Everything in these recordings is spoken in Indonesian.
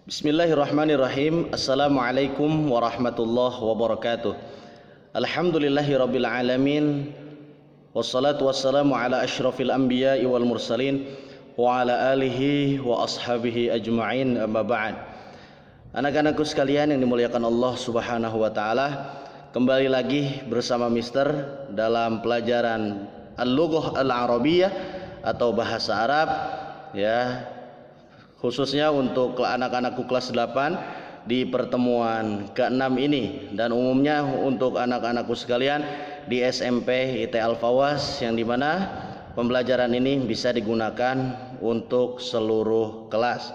Bismillahirrahmanirrahim. Assalamualaikum warahmatullahi wabarakatuh. Alhamdulillahirabbil alamin. Wassalatu wassalamu ala asyrafil anbiya'i wal mursalin wa ala alihi wa ashabihi ajma'in, amma ba'd. Anak-anakku sekalian yang dimuliakan Allah Subhanahu wa taala, kembali lagi bersama Mister dalam pelajaran Al-Lughah Al-Arabiyyah atau bahasa Arab, ya, khususnya untuk anak-anakku kelas 8 di pertemuan ke-6 ini, dan umumnya untuk anak-anakku sekalian di SMP IT Al-Fawas, yang dimana pembelajaran ini bisa digunakan untuk seluruh kelas.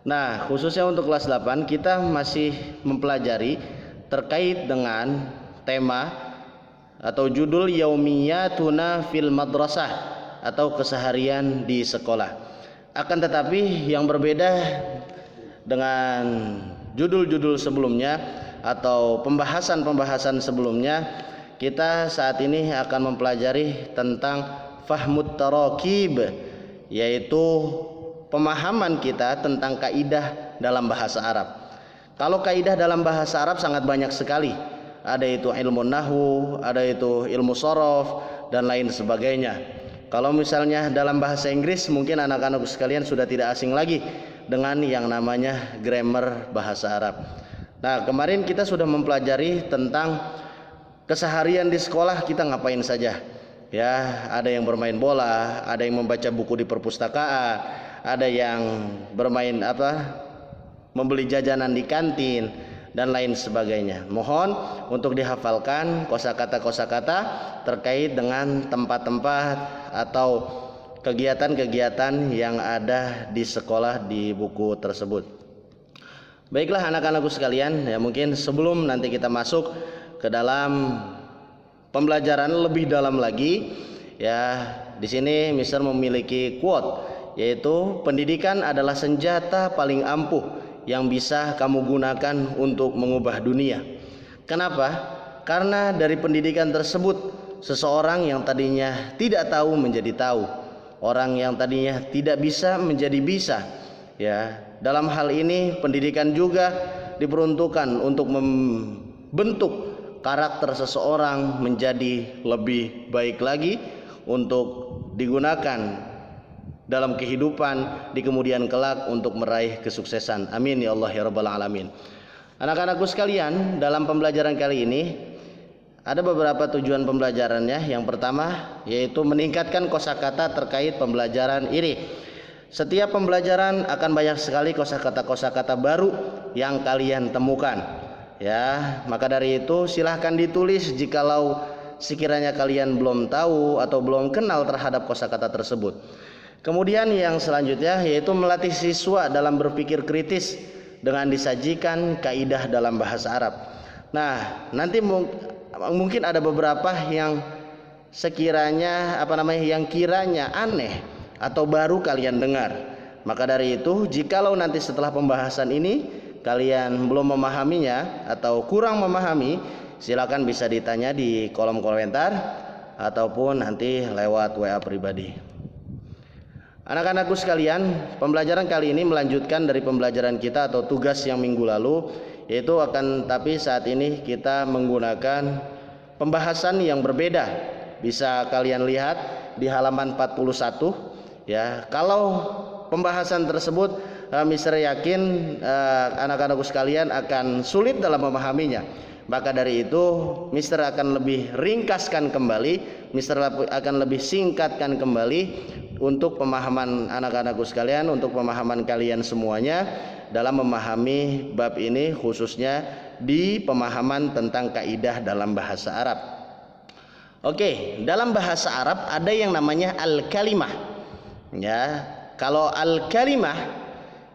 Nah, khususnya untuk kelas 8 kita masih mempelajari terkait dengan tema atau judul Yaumiyatuna fil Madrasah atau keseharian di sekolah. Akan tetapi yang berbeda dengan judul-judul sebelumnya atau pembahasan-pembahasan sebelumnya, kita saat ini akan mempelajari tentang fahmut tarakib, yaitu pemahaman kita tentang kaidah dalam bahasa Arab. Kalau kaidah dalam bahasa Arab sangat banyak sekali. Ada itu ilmu nahwu, ada itu ilmu shorof, dan lain sebagainya. Kalau misalnya dalam bahasa Inggris, mungkin anak-anak sekalian sudah tidak asing lagi dengan yang namanya grammar bahasa Arab. Nah, kemarin kita sudah mempelajari tentang keseharian di sekolah kita ngapain saja. Ya, ada yang bermain bola, ada yang membaca buku di perpustakaan, ada yang bermain membeli jajanan di kantin, dan lain sebagainya. Mohon untuk dihafalkan kosakata-kosakata terkait dengan tempat-tempat atau kegiatan-kegiatan yang ada di sekolah di buku tersebut. Baiklah anak-anakku sekalian, ya, mungkin sebelum nanti kita masuk ke dalam pembelajaran lebih dalam lagi, ya, di sini Mister memiliki quote, yaitu pendidikan adalah senjata paling ampuh yang bisa kamu gunakan untuk mengubah dunia. Kenapa? Karena dari pendidikan tersebut seseorang yang tadinya tidak tahu menjadi tahu, orang yang tadinya tidak bisa menjadi bisa. Ya, dalam hal ini pendidikan juga diperuntukkan untuk membentuk karakter seseorang menjadi lebih baik lagi untuk digunakan dalam kehidupan di kemudian kelak untuk meraih kesuksesan. Amin ya Allah ya rabbal alamin. Anak-anakku sekalian, dalam pembelajaran kali ini ada beberapa tujuan pembelajarannya. Yang pertama yaitu meningkatkan kosakata terkait pembelajaran ini. Setiap pembelajaran akan banyak sekali kosakata-kosakata baru yang kalian temukan. Ya, maka dari itu silahkan ditulis jikalau sekiranya kalian belum tahu atau belum kenal terhadap kosakata tersebut. Kemudian yang selanjutnya yaitu melatih siswa dalam berpikir kritis dengan disajikan kaidah dalam bahasa Arab. Nah, nanti mungkin ada beberapa yang sekiranya yang kiranya aneh atau baru kalian dengar. Maka dari itu, jikalau nanti setelah pembahasan ini kalian belum memahaminya atau kurang memahami, silakan bisa ditanya di kolom komentar ataupun nanti lewat WA pribadi. Anak-anakku sekalian, pembelajaran kali ini melanjutkan dari pembelajaran kita atau tugas yang minggu lalu, yaitu tapi saat ini kita menggunakan pembahasan yang berbeda. Bisa kalian lihat di halaman 41, ya. Kalau pembahasan tersebut Mister yakin anak-anakku sekalian akan sulit dalam memahaminya. Maka dari itu Mister akan lebih ringkaskan kembali, Mister akan lebih singkatkan kembali untuk pemahaman anak-anakku sekalian, untuk pemahaman kalian semuanya dalam memahami bab ini, khususnya di pemahaman tentang kaidah dalam bahasa Arab. Oke, dalam bahasa Arab ada yang namanya al-kalimah. Ya, kalau al-kalimah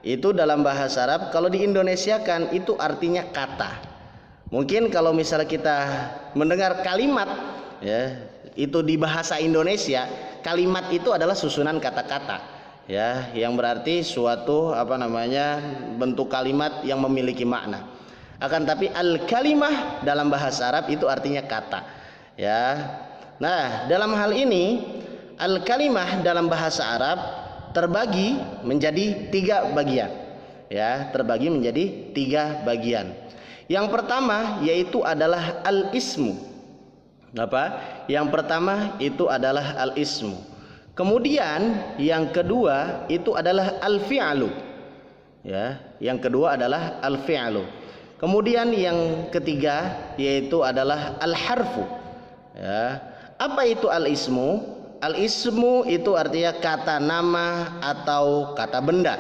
itu dalam bahasa Arab, kalau diindonesiakan itu artinya kata. Mungkin kalau misalnya kita mendengar kalimat, ya, itu di bahasa Indonesia, kalimat itu adalah susunan kata-kata, ya, yang berarti suatu bentuk kalimat yang memiliki makna. Akan tapi al-kalimah dalam bahasa Arab itu artinya kata, ya. Nah, dalam hal ini al-kalimah dalam bahasa Arab terbagi menjadi 3 bagian. ya, terbagi menjadi 3 bagian. Yang pertama yaitu adalah al-ismu. Apa? Yang pertama itu adalah al-ismu. Kemudian yang kedua itu adalah al-fi'lu. Ya, yang kedua adalah al-fi'lu. Kemudian yang ketiga yaitu adalah al-harfu. Ya. Apa itu al-ismu? Al-ismu itu artinya kata nama atau kata benda.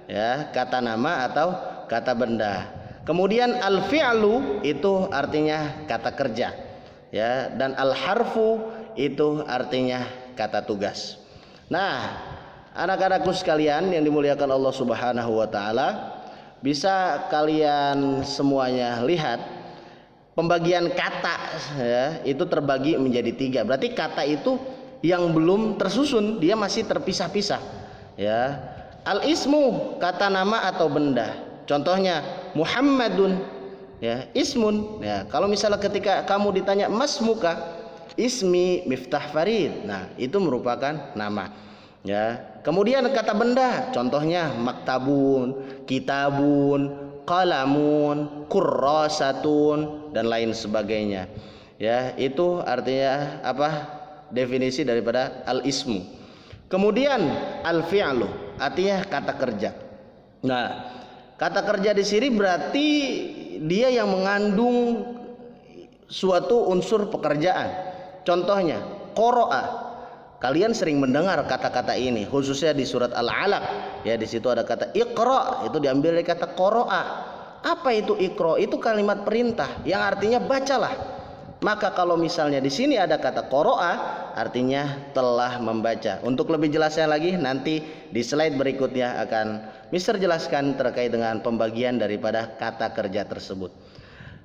Ya, kata nama atau kata benda. Kemudian al-fi'lu itu artinya kata kerja. Ya, dan al-harfu itu artinya kata tugas. Nah, anak-anakku sekalian yang dimuliakan Allah Subhanahu wa taala, bisa kalian semuanya lihat pembagian kata, ya, itu terbagi menjadi 3. Berarti kata itu yang belum tersusun, dia masih terpisah-pisah. Ya. Al-ismu kata nama atau benda. Contohnya Muhammadun, ya, ismun. Ya, kalau misalnya ketika kamu ditanya masmuka, ismi Miftah Farid. Nah, itu merupakan nama. Ya. Kemudian kata benda, contohnya maktabun, kitabun, qalamun, kurrasatun, dan lain sebagainya. Ya, itu artinya apa? Definisi daripada al-ismu. Kemudian al-fi'lu, artinya kata kerja. Nah, kata kerja di sini berarti dia yang mengandung suatu unsur pekerjaan. Contohnya qara'a. Kalian sering mendengar kata-kata ini, khususnya di surat Al-Alaq. Ya, di situ ada kata iqra, itu diambil dari kata qara'a. Apa itu iqra? Itu kalimat perintah yang artinya bacalah. Maka kalau misalnya di sini ada kata qara'a, artinya telah membaca. Untuk lebih jelasnya lagi nanti di slide berikutnya akan Mister jelaskan terkait dengan pembagian daripada kata kerja tersebut.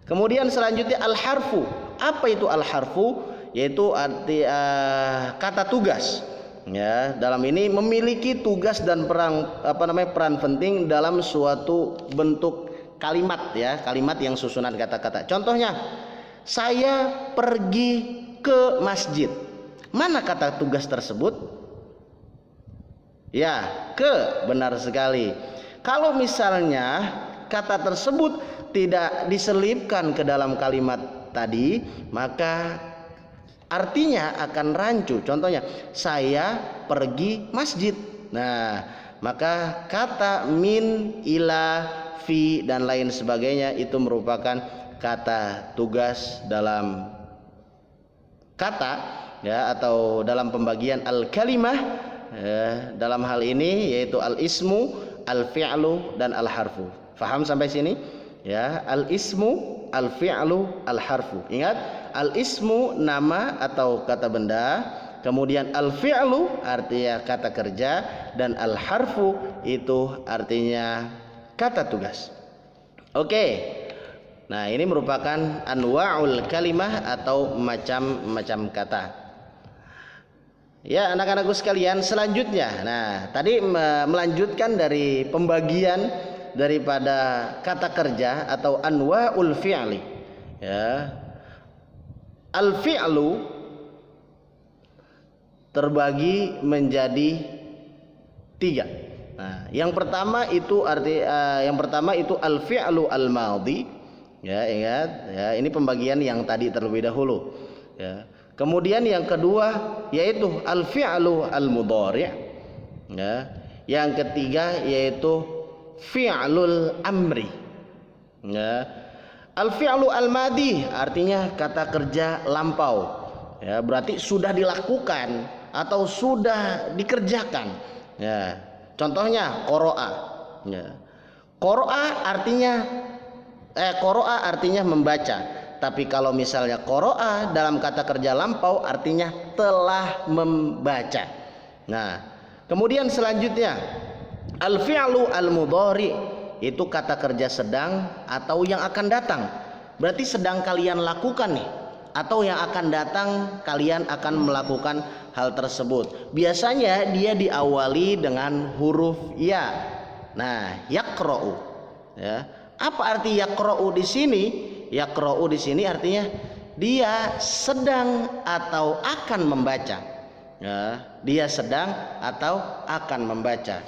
Kemudian selanjutnya al-harfu. Apa itu al-harfu? Yaitu arti kata tugas. Ya, dalam ini memiliki tugas dan peran penting dalam suatu bentuk kalimat, ya, kalimat yang susunan kata-kata. Contohnya, saya pergi ke masjid. Mana kata tugas tersebut? Ya, ke, benar sekali. Kalau misalnya kata tersebut tidak diselipkan ke dalam kalimat tadi, maka artinya akan rancu. Contohnya, saya pergi masjid. Nah, maka kata min, ila, fi, dan lain sebagainya itu merupakan kata tugas dalam kata, ya, atau dalam pembagian al-kalimah, ya, dalam hal ini yaitu al-ismu, al-fi'lu, dan al-harfu. Faham sampai sini? Ya, al-ismu, al-fi'lu, al-harfu. Ingat, al-ismu nama atau kata benda, kemudian al-fi'lu artinya kata kerja, dan al-harfu itu artinya kata tugas. Oke. Nah, ini merupakan anwa'ul kalimah atau macam-macam kata. Ya, anak-anakku sekalian, selanjutnya. Nah, tadi melanjutkan dari pembagian daripada kata kerja atau anwa'ul fi'li. Ya. Al-fi'lu terbagi menjadi 3. Nah, yang pertama itu al-fi'lu al-madhi. Ya, ingat, ya, ini pembagian yang tadi terlebih dahulu. Ya. Kemudian yang kedua yaitu al-fi'lu al-mudhari'. Ya. Yang ketiga yaitu fi'lul amri. Ya. Al-fi'lu al-madi artinya kata kerja lampau. Ya, berarti sudah dilakukan atau sudah dikerjakan. Ya. Contohnya qara'a. Ya. Qara'a artinya membaca. Tapi kalau misalnya qara'a dalam kata kerja lampau artinya telah membaca. Nah, kemudian selanjutnya al-fi'lu al-mudhari itu kata kerja sedang atau yang akan datang. Berarti sedang kalian lakukan nih, atau yang akan datang kalian akan melakukan hal tersebut. Biasanya dia diawali dengan huruf ya. Nah, yaqra'u. Ya. Apa arti yaqra'u di sini? Yaqra'u di sini artinya dia sedang atau akan membaca. Ya, dia sedang atau akan membaca.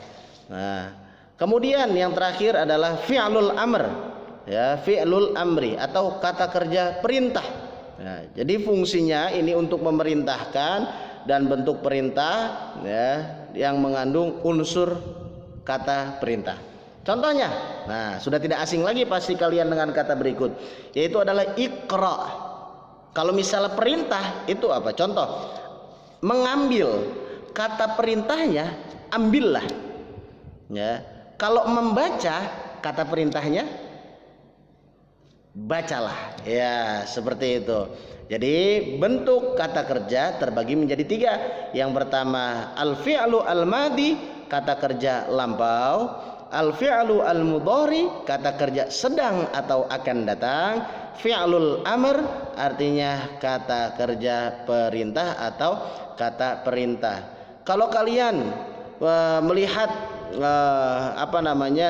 Nah, Kemudian yang terakhir adalah fi'lul amr, ya, fi'lul amri atau kata kerja perintah. Nah, jadi fungsinya ini untuk memerintahkan dan bentuk perintah, ya, yang mengandung unsur kata perintah. Contohnya, nah sudah tidak asing lagi pasti kalian dengan kata berikut, yaitu adalah iqra. Kalau misalnya perintah itu apa? Contoh, mengambil, kata perintahnya ambillah, ya. Kalau membaca, kata perintahnya bacalah, ya, seperti itu. Jadi bentuk kata kerja terbagi menjadi 3. Yang pertama al-fi'lu al-madi, kata kerja lampau. Al-fi'lu al-mudhari, kata kerja sedang atau akan datang. Fi'lul amr, artinya kata kerja perintah atau kata perintah. Kalau kalian melihat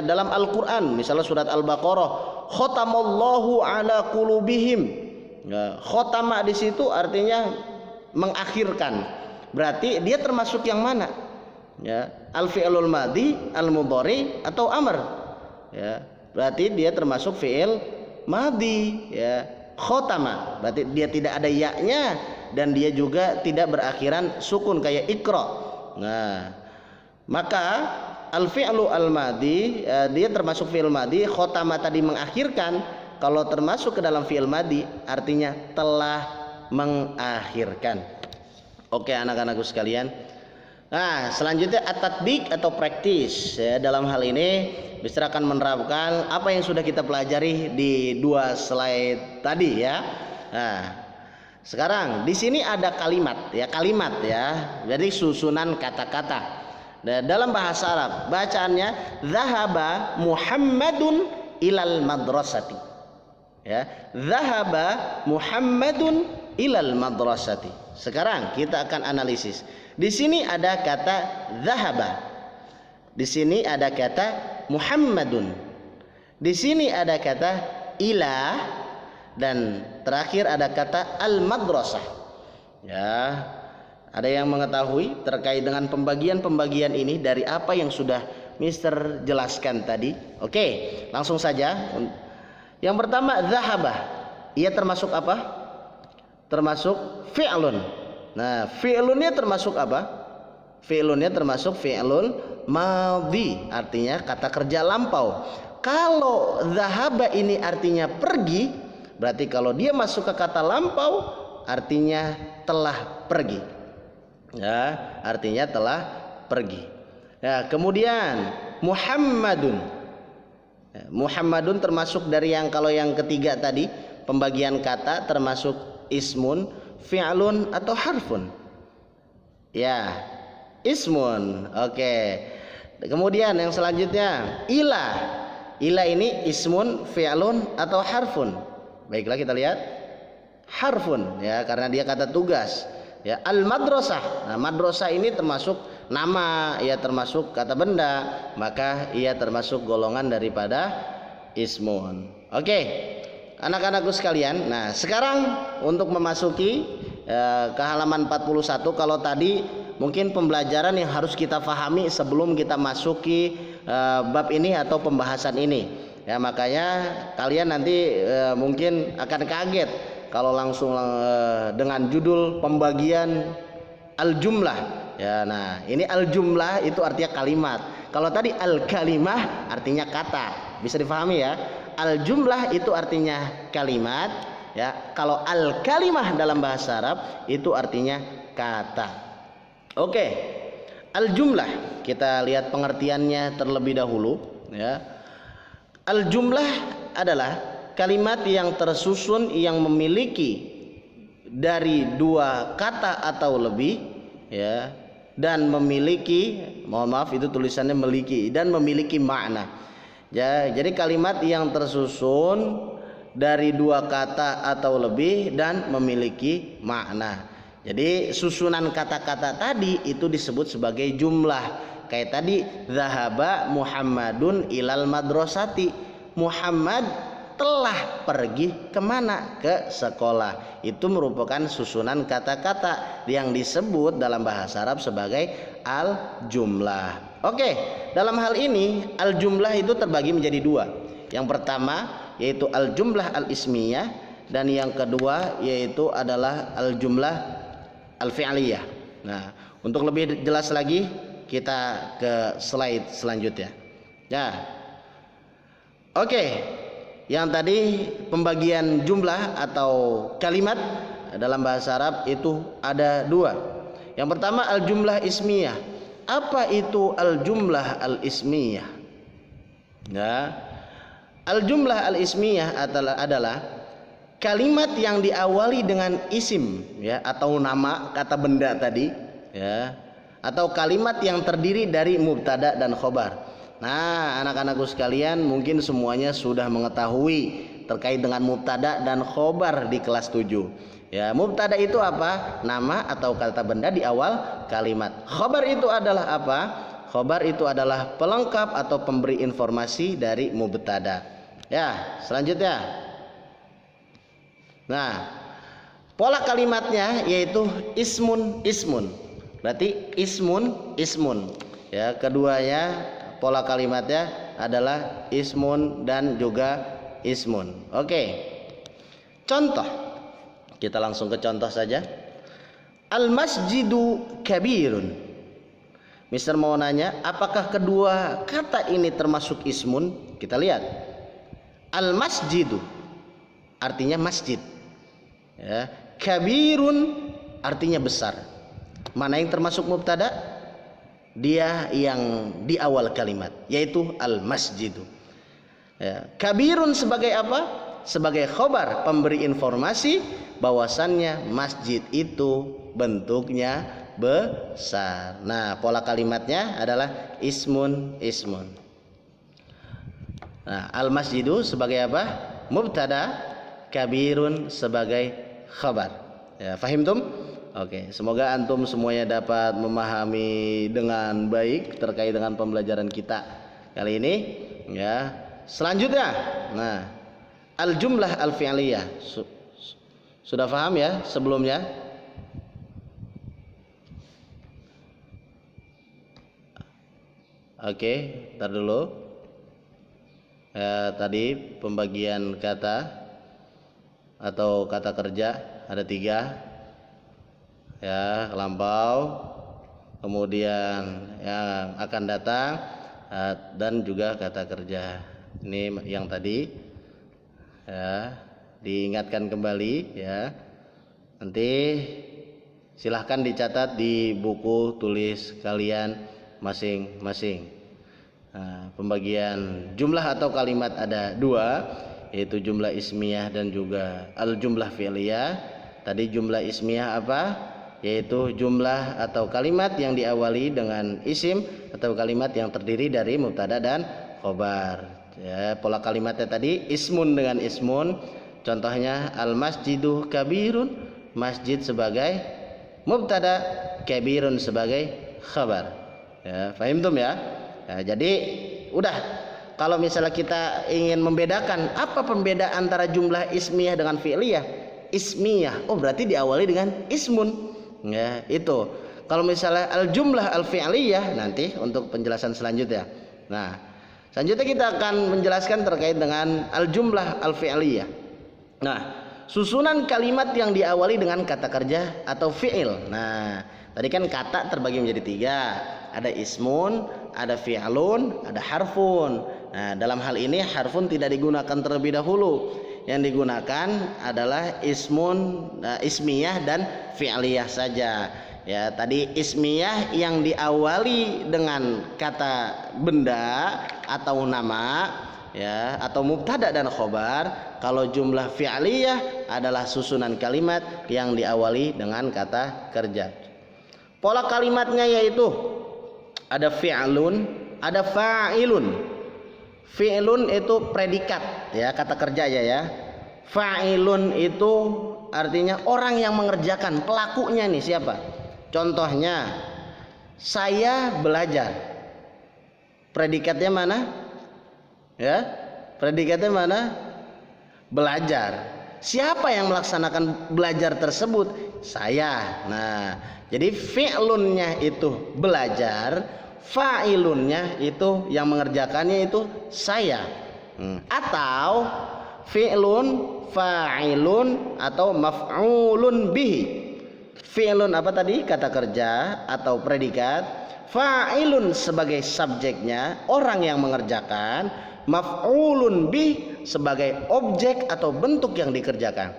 dalam Al-Quran, misalnya surat Al-Baqarah, khotamallahu ala qulubihim. Khotama di situ artinya mengakhirkan. Berarti dia termasuk yang mana? Ya, al-fi'lul madhi, al-mudhari atau amr. Ya, berarti dia termasuk fi'il madhi, ya. Khotama, berarti dia tidak ada ya-nya dan dia juga tidak berakhiran sukun kayak ikra. Nah, maka al-fi'lu al-madi, dia termasuk fi'il madi. Khotama tadi mengakhirkan. Kalau termasuk ke dalam fi'il madi artinya telah mengakhirkan. Oke anak-anakku sekalian. Nah selanjutnya at-tatbik atau praktis, ya. Dalam hal ini Mister akan menerapkan apa yang sudah kita pelajari di 2 slide tadi, ya. Nah sekarang di sini ada kalimat, ya, kalimat, ya. Jadi susunan kata-kata. Nah, dalam bahasa Arab bacaannya zahaba Muhammadun ilal madrasati, ya, zahaba Muhammadun ilal madrasati. Sekarang kita akan analisis. Di sini ada kata zahaba, di sini ada kata Muhammadun, di sini ada kata ila, dan terakhir ada kata al madrasah, ya. Ada yang mengetahui terkait dengan pembagian-pembagian ini dari apa yang sudah Mister jelaskan tadi? Oke, langsung saja. Yang pertama zahaba, ia termasuk apa? Termasuk fi'lun. Nah, fi'lunnya termasuk apa? Fi'lunnya termasuk fi'lun madhi, artinya kata kerja lampau. Kalau zahaba ini artinya pergi, berarti kalau dia masuk ke kata lampau artinya telah pergi. Ya, artinya telah pergi. Ya, kemudian Muhammadun. Ya, Muhammadun termasuk dari yang, kalau yang ketiga tadi pembagian kata termasuk ismun, fi'lun atau harfun. Ya, ismun. Oke. Kemudian yang selanjutnya ila. Ila ini ismun, fi'lun atau harfun. Baiklah kita lihat. Harfun, ya, karena dia kata tugas. Ya, al madrasah. Nah, madrasah ini termasuk nama, ya, termasuk kata benda, maka ia termasuk golongan daripada ismun. Oke, anak-anakku sekalian. Nah, sekarang untuk memasuki ke halaman 41. Kalau tadi mungkin pembelajaran yang harus kita pahami sebelum kita masuki bab ini atau pembahasan ini, ya, makanya kalian nanti mungkin akan kaget kalau langsung dengan judul pembagian al-jumlah, ya. Nah, ini al-jumlah itu artinya kalimat. Kalau tadi al-kalimah artinya kata. Bisa difahami, ya. Al-jumlah itu artinya kalimat, ya. Kalau al-kalimah dalam bahasa Arab itu artinya kata. Oke. Al-jumlah, kita lihat pengertiannya terlebih dahulu, ya. Al-jumlah adalah kalimat yang tersusun yang memiliki dari 2 kata atau lebih, ya, dan memiliki, mohon maaf itu tulisannya memiliki, dan memiliki makna. Ya, jadi kalimat yang tersusun dari 2 kata atau lebih dan memiliki makna. Jadi susunan kata-kata tadi itu disebut sebagai jumlah. Kayak tadi zahaba Muhammadun ilal madrasati. Muhammad telah pergi kemana? Ke sekolah. Itu merupakan susunan kata-kata yang disebut dalam bahasa Arab sebagai al-jumlah. Oke, dalam hal ini al-jumlah itu terbagi menjadi dua. Yang pertama yaitu al-jumlah al-ismiyah, dan yang kedua yaitu adalah al-jumlah al-fi'liyah. Nah, untuk lebih jelas lagi kita ke slide selanjutnya. Ya. Oke. Yang tadi pembagian jumlah atau kalimat dalam bahasa Arab itu ada dua. Yang pertama al-jumlah ismiyah. Apa itu al-jumlah al-ismiyah? Ya. Al-jumlah al-ismiyah adalah kalimat yang diawali dengan isim, ya, atau nama, kata benda tadi, ya, atau kalimat yang terdiri dari mubtada dan khobar. Nah, anak-anakku sekalian mungkin semuanya sudah mengetahui terkait dengan mubtada dan khobar di kelas 7. Ya, mubtada itu apa? Nama atau kata benda di awal kalimat. Khobar itu adalah apa? Khobar itu adalah pelengkap atau pemberi informasi dari mubtada. Ya, selanjutnya. Nah, pola kalimatnya yaitu ismun ismun. Berarti ismun ismun. Ya, keduanya pola kalimatnya adalah ismun dan juga ismun. Oke. Contoh. Kita langsung ke contoh saja. Al-masjidu kabirun. Mister mau nanya, apakah kedua kata ini termasuk ismun? Kita lihat. Al-masjidu artinya masjid. Ya, kabirun artinya besar. Mana yang termasuk mubtada? Dia yang di awal kalimat, yaitu al-masjidu. Ya, kabirun sebagai apa? Sebagai khobar, pemberi informasi bahwasannya masjid itu bentuknya besar. Nah, pola kalimatnya adalah ismun ismun. Nah, al-masjidu sebagai apa? Mubtada, kabirun sebagai khabar. Ya, fahimtum? Oke, semoga antum semuanya dapat memahami dengan baik terkait dengan pembelajaran kita kali ini. Ya, selanjutnya, nah, al-jumlah al-fi'liyah. Sudah paham ya sebelumnya? Oke, ntar dulu. Ya, tadi pembagian kata atau kata kerja ada 3. Ya, lampau, kemudian yang akan datang, dan juga kata kerja. Ini yang tadi, ya, diingatkan kembali, ya. Nanti silahkan dicatat di buku tulis kalian masing-masing. Nah, pembagian jumlah atau kalimat ada 2, yaitu jumlah ismiyah dan juga al-jumlah fi'liyah. Tadi jumlah ismiyah apa? Yaitu jumlah atau kalimat yang diawali dengan isim atau kalimat yang terdiri dari mubtada dan khobar. Ya, pola kalimatnya tadi ismun dengan ismun. Contohnya al-masjidu kabirun, masjid sebagai mubtada, kabirun sebagai khabar. Ya, fahimtum ya? Ya, jadi udah, kalau misalnya kita ingin membedakan apa pembedaan antara jumlah ismiyah dengan fi'liyah? Ismiyah, oh berarti diawali dengan ismun. Ya, itu. Kalau misalnya al-jumlah al-fi'liyah nanti untuk penjelasan selanjutnya. Nah, selanjutnya kita akan menjelaskan terkait dengan al-jumlah al-fi'liyah. Nah, susunan kalimat yang diawali dengan kata kerja atau fi'il. Nah, tadi kan kata terbagi menjadi 3. Ada ismun, ada fi'lun, ada harfun. Nah, dalam hal ini harfun tidak digunakan terlebih dahulu. Yang digunakan adalah ismun, ismiyah dan fi'liyah saja. Ya, tadi ismiyah yang diawali dengan kata benda atau nama, ya, atau mubtada dan khobar. Kalau jumlah fi'liyah adalah susunan kalimat yang diawali dengan kata kerja. Pola kalimatnya yaitu ada fi'lun, ada fa'ilun. Fi'lun itu predikat, ya, kata kerja ya. Fa'ilun itu artinya orang yang mengerjakan, pelakunya nih siapa? Contohnya, saya belajar. Predikatnya mana? Ya, predikatnya mana? Belajar. Siapa yang melaksanakan belajar tersebut? Saya. Nah, jadi fi'lunnya itu belajar, fa'ilunnya itu yang mengerjakannya itu saya. Atau fi'lun, fa'ilun, atau maf'ulun bihi. Fi'lun apa tadi? Kata kerja atau predikat. Fa'ilun sebagai subjeknya, orang yang mengerjakan. Maf'ulun bih sebagai objek atau bentuk yang dikerjakan.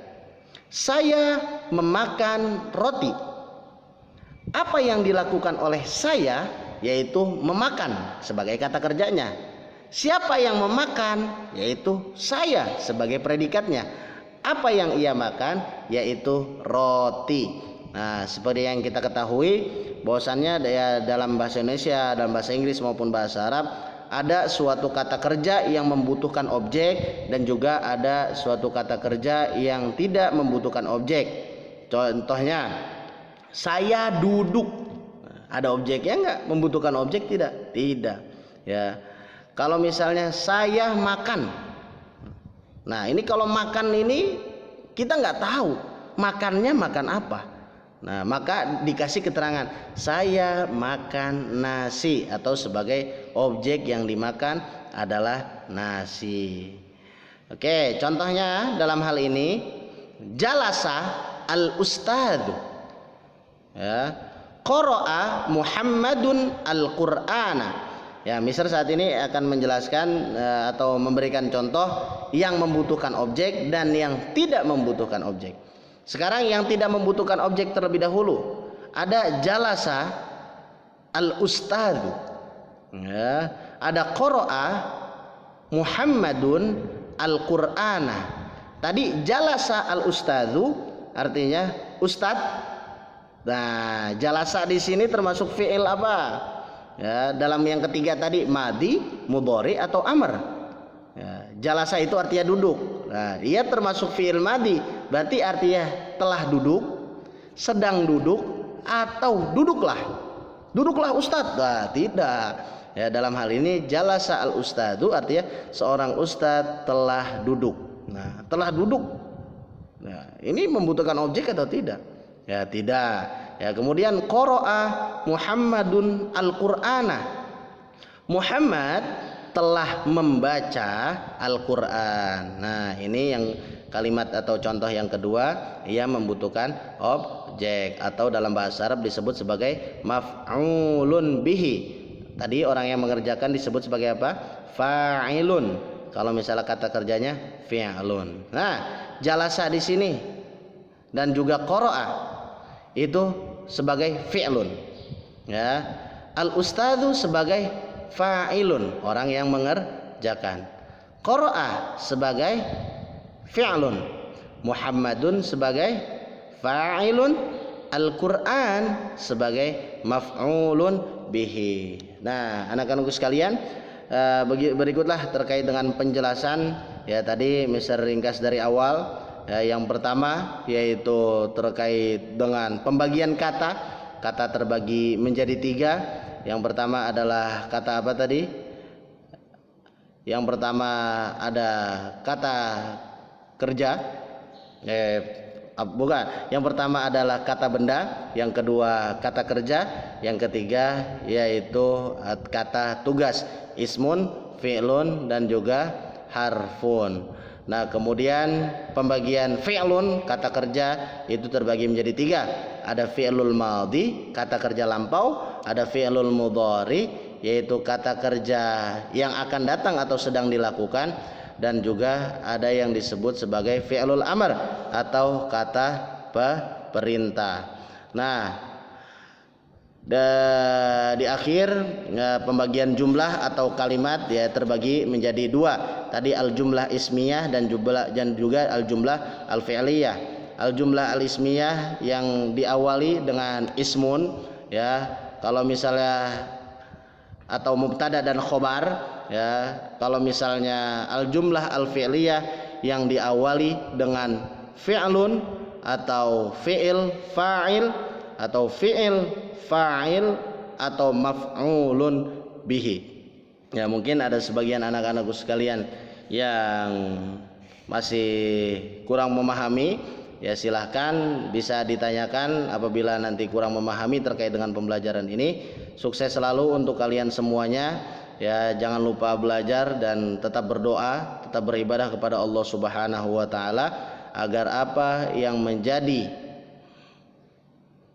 Saya memakan roti. Apa yang dilakukan oleh saya yaitu memakan sebagai kata kerjanya. Siapa yang memakan yaitu saya sebagai predikatnya. Apa yang ia makan yaitu roti. Nah, seperti yang kita ketahui bahwasannya dalam bahasa Indonesia, dalam bahasa Inggris maupun bahasa Arab ada suatu kata kerja yang membutuhkan objek dan juga ada suatu kata kerja yang tidak membutuhkan objek. Contohnya, saya duduk. Ada objeknya enggak? Membutuhkan objek tidak? Tidak. Ya. Kalau misalnya saya makan. Nah, ini kalau makan ini kita nggak tahu makannya makan apa. Nah, maka dikasih keterangan saya makan nasi, atau sebagai objek yang dimakan adalah nasi. Oke, contohnya dalam hal ini jalasa al ustadz, ya, qara'a Muhammadun al-Qur'ana. Ya, Mister saat ini akan menjelaskan atau memberikan contoh yang membutuhkan objek dan yang tidak membutuhkan objek. Sekarang yang tidak membutuhkan objek terlebih dahulu. Ada jalasa al-ustadz, ya, ada qara'a Muhammadun al-Qur'ana. Tadi jalasa al-ustadzu artinya ustadz. Nah, jalasa di sini termasuk fi'il apa? Ya, dalam yang ketiga tadi madi, mudhari atau amr. Ya, jalasa itu artinya duduk. Nah, ia termasuk fi'il madi, berarti artinya telah duduk, sedang duduk, atau duduklah. Duduklah ustadz. Nah, tidak. Ya, dalam hal ini jalasa al ustadzu artinya seorang ustadz telah duduk. Nah, telah duduk. Nah, ini membutuhkan objek atau tidak? Ya, tidak. Ya, kemudian qara'a Muhammadun al-Qur'ana. Muhammad telah membaca Al-Qur'an. Nah, ini yang kalimat atau contoh yang kedua, ia membutuhkan objek atau dalam bahasa Arab disebut sebagai maf'ulun bihi. Tadi orang yang mengerjakan disebut sebagai apa? Fa'ilun. Kalau misalnya kata kerjanya fi'lun. Nah, jalasa di sini dan juga qara'a itu sebagai fi'lun, ya. Al ustadzu sebagai fa'ilun, orang yang mengerjakan. Qara'a sebagai fi'lun, Muhammadun sebagai fa'ilun, Al-Qur'an sebagai maf'ulun bihi. Nah, anak-anakku sekalian, berikutlah terkait dengan penjelasan, ya, tadi Mister ringkas dari awal. Ya, yang pertama yaitu terkait dengan pembagian kata. Kata terbagi menjadi 3. Yang pertama adalah kata apa tadi? Yang pertama ada kata kerja. Bukan. Yang pertama adalah kata benda. Yang kedua kata kerja. Yang ketiga yaitu kata tugas. Ismun, fi'lun, dan juga harfun. Nah, kemudian pembagian fi'lun, kata kerja, itu terbagi menjadi 3. Ada fi'lul madhi, kata kerja lampau. Ada fi'lul mudhari, yaitu kata kerja yang akan datang atau sedang dilakukan. Dan juga ada yang disebut sebagai fi'lul amr atau kata perintah. Nah, di akhir pembagian jumlah atau kalimat ya terbagi menjadi 2. Tadi al jumlah ismiyah dan juga al jumlah al fi'liyah. Al jumlah al ismiyah yang diawali dengan ismun, ya, kalau misalnya atau mubtada dan khobar, ya. Kalau misalnya al jumlah al fi'liyah yang diawali dengan fi'lun atau fi'il fa'il atau fi'il fa'il atau maf'ulun bihi. Ya, mungkin ada sebagian anak-anakku sekalian yang masih kurang memahami ya silahkan bisa ditanyakan apabila nanti kurang memahami terkait dengan pembelajaran ini. Sukses selalu untuk kalian semuanya. Ya, jangan lupa belajar dan tetap berdoa, tetap beribadah kepada Allah Subhanahu wa taala agar apa yang menjadi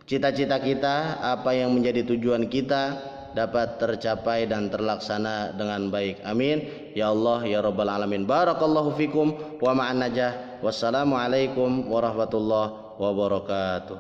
cita-cita kita, apa yang menjadi tujuan kita dapat tercapai dan terlaksana dengan baik. Amin ya Allah ya rabbal alamin. Barakallahu fikum wa ma'an najah. Wassalamualaikum warahmatullahi wabarakatuh.